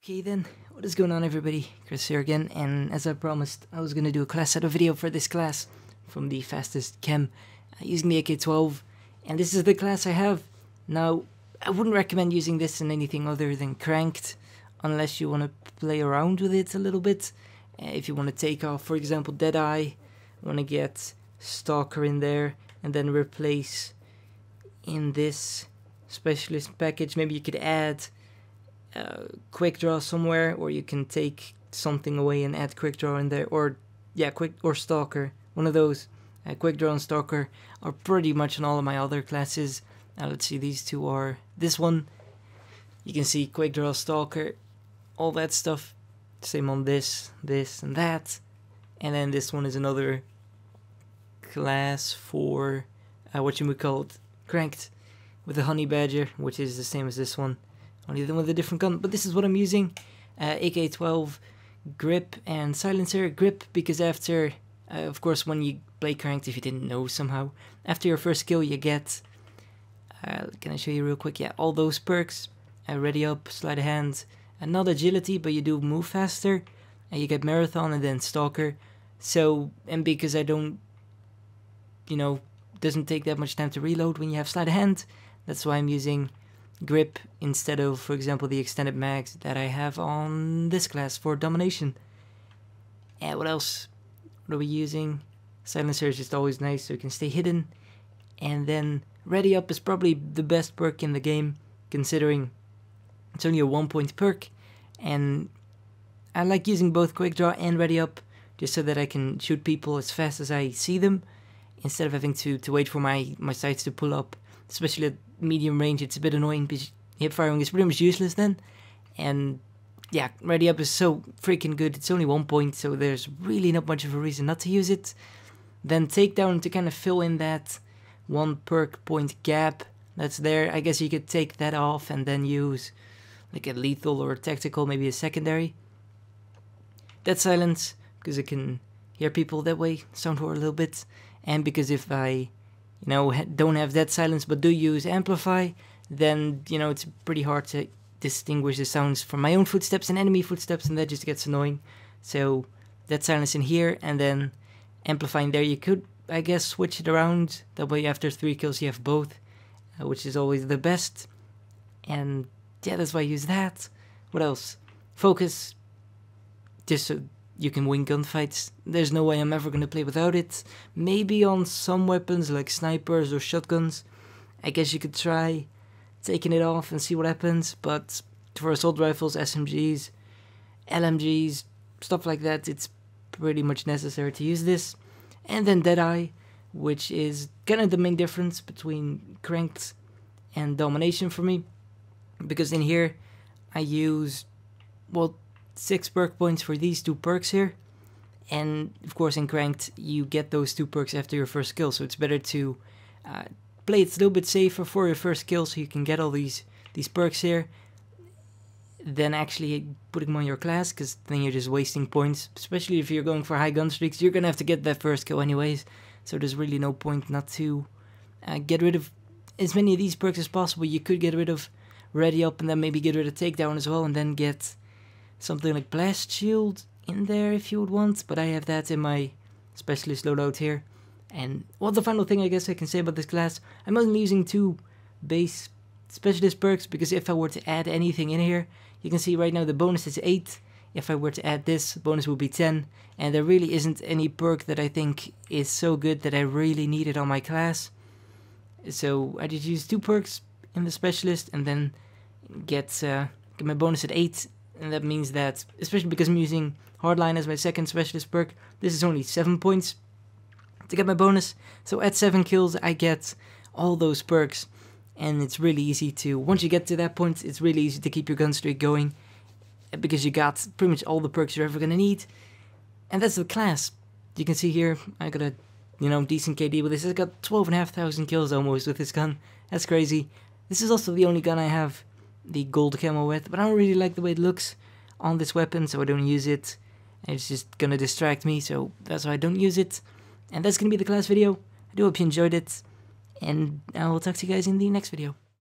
Okay then, what is going on everybody? Chris here again, and as I promised, I was going to do a class setup video for this class from the fastest KEM using the AK-12, and this is the class I have. Now, I wouldn't recommend using this in anything other than cranked, unless you want to play around with it a little bit. If you want to take off, for example, Deadeye, want to get Stalker in there, and then replace in this specialist package. Maybe you could add quick draw somewhere, or you can take something away and add quick draw in there, or yeah, quick or stalker, one of those. Quick draw and stalker are pretty much in all of my other classes. Let's see, these two are this one. You can see quick draw, stalker, all that stuff. Same on this, and that. And then this one is another class for what you would call it, cranked, with a honey badger, which is the same as this one, only then with a different gun. But this is what I'm using, AK-12 grip and silencer. Grip because after, of course, when you play cranked, if you didn't know somehow, after your first kill you get, can I show you real quick? Yeah, all those perks, ready up, sleight of hand, and not agility, but you do move faster, and you get marathon and then stalker. So, and because I don't, doesn't take that much time to reload when you have sleight of hand, that's why I'm using grip instead of, for example, the extended mags that I have on this class for domination. And what else? What are we using? Silencer is just always nice, so you can stay hidden. And then ready up is probably the best perk in the game, considering it's only a 1-point perk. And I like using both quick draw and ready up, just so that I can shoot people as fast as I see them, instead of having to wait for my sights to pull up. Especially at medium range, it's a bit annoying because hip firing is pretty much useless then. And yeah, ready up is so freaking good. It's only 1 point, so there's really not much of a reason not to use it. Then takedown to kind of fill in that 1 perk point gap that's there. I guess you could take that off and then use like a lethal or a tactical, maybe a secondary. Dead silence, because I can hear people that way, sound horror a little bit. And because if I don't have dead silence but do use amplify, then it's pretty hard to distinguish the sounds from my own footsteps and enemy footsteps, and that just gets annoying. So dead silence in here and then amplifying there. You could, I guess, switch it around, that way after 3 kills you have both, which is always the best. And yeah, that's why I use that. What else? Focus, just so you can win gunfights. There's no way I'm ever going to play without it. Maybe on some weapons like snipers or shotguns, I guess you could try taking it off and see what happens. But for assault rifles, SMGs, LMGs, stuff like that, it's pretty much necessary to use this. And then Deadeye, which is kind of the main difference between cranked and domination for me. Because in here, I use, well, 6 perk points for these 2 perks here, and of course in cranked you get those 2 perks after your first kill, so it's better to play it a little bit safer for your first kill, so you can get all these perks here, than actually putting them on your class, because then you're just wasting points. Especially if you're going for high gun streaks, you're gonna have to get that first kill anyways, so there's really no point not to get rid of as many of these perks as possible. You could get rid of ready up and then maybe get rid of takedown as well, and then get something like blast shield in there if you would want, but I have that in my specialist loadout here. And well, the final thing I guess I can say about this class, I'm only using 2 base specialist perks, because if I were to add anything in here, you can see right now the bonus is 8. If I were to add this, bonus would be 10, and there really isn't any perk that I think is so good that I really need it on my class. So I just use 2 perks in the specialist and then get my bonus at 8. And that means that, especially because I'm using Hardline as my second specialist perk, this is only 7 points to get my bonus. So at 7 kills, I get all those perks. And it's really easy to, once you get to that point, it's really easy to keep your gun streak going, because you got pretty much all the perks you're ever going to need. And that's the class. You can see here, I got a, decent KD with this. I got 12,500 kills almost with this gun. That's crazy. This is also the only gun I have the gold camo with, but I don't really like the way it looks on this weapon, so I don't use it. It's just gonna distract me, so that's why I don't use it. And that's gonna be the class video. I do hope you enjoyed it, and I will talk to you guys in the next video.